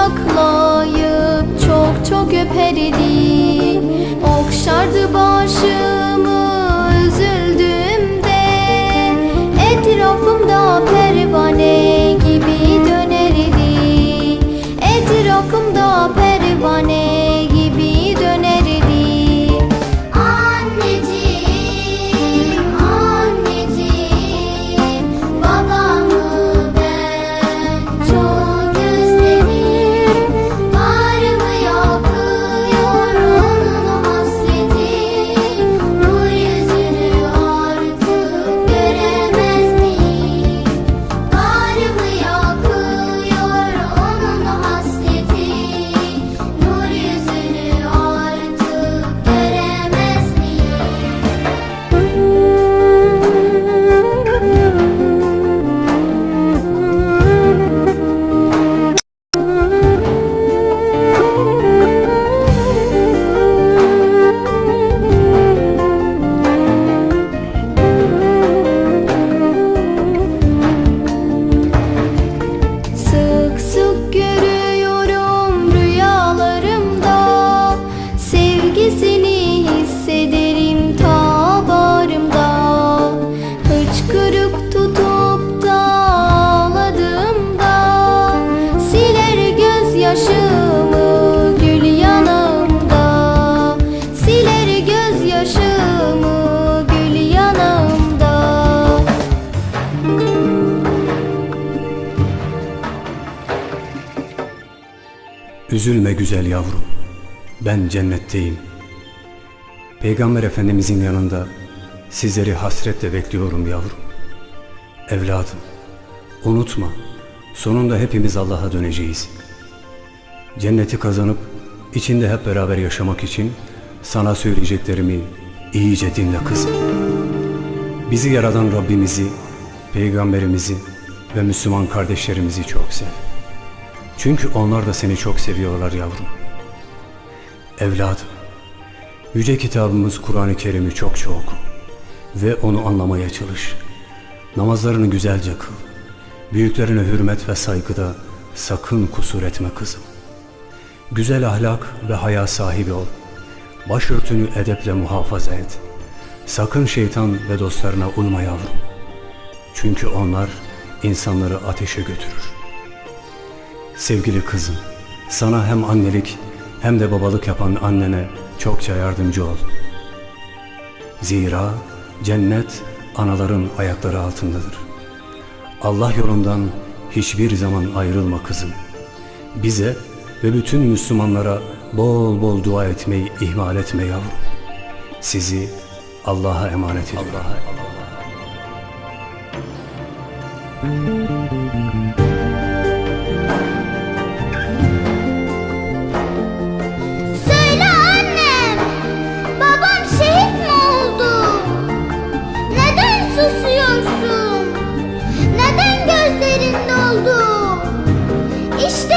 kucaklayıp çok çok öperdi. Okşardı başımı üzüldüğümde, etrafımda pervane gibi dönerdi. Etrafımda pervane gibi dönerdi. Anneciğim, anneciğim, babamı ben çok özledim. Bağrımı yakıyor onun hasreti. Nur yüzünü artık göremez miyim? Bağrımı yakıyor onun hasreti. Nur yüzünü artık göremez miyim? Sık sık görüyorum rüyalarımda, sevgisini hissederim ta bağrımda. Hıçkırık tutup da ağladığımda, siler gözyaşımı gül yanımda. Siler gözyaşımı gül yanımda. Üzülme güzel yavrum, ben cennetteyim. Peygamber Efendimizin yanında sizleri hasretle bekliyorum yavrum. Evladım, unutma, sonunda hepimiz Allah'a döneceğiz. Cenneti kazanıp içinde hep beraber yaşamak için sana söyleyeceklerimi iyice dinle kızım. Bizi yaradan Rabbimizi, Peygamberimizi ve Müslüman kardeşlerimizi çok sev. Çünkü onlar da seni çok seviyorlar yavrum. Evladım, yüce kitabımız Kur'an-ı Kerim'i çokça oku ve onu anlamaya çalış. Namazlarını güzelce kıl. Büyüklerine hürmet ve saygıda sakın kusur etme kızım. Güzel ahlak ve haya sahibi ol. Başörtünü edeple muhafaza et. Sakın şeytan ve dostlarına uyma yavrum. Çünkü onlar insanları ateşe götürür. Sevgili kızım, sana hem annelik hem de babalık yapan annene çokça yardımcı ol. Zira cennet anaların ayakları altındadır. Allah yolundan hiçbir zaman ayrılma kızım. Bize ve bütün Müslümanlara bol bol dua etmeyi ihmal etme yavrum. Sizi Allah'a emanet ediyorum. Söyle annem, babam şehit mi oldu? Neden susuyorsun? Neden gözlerin doldu? İşte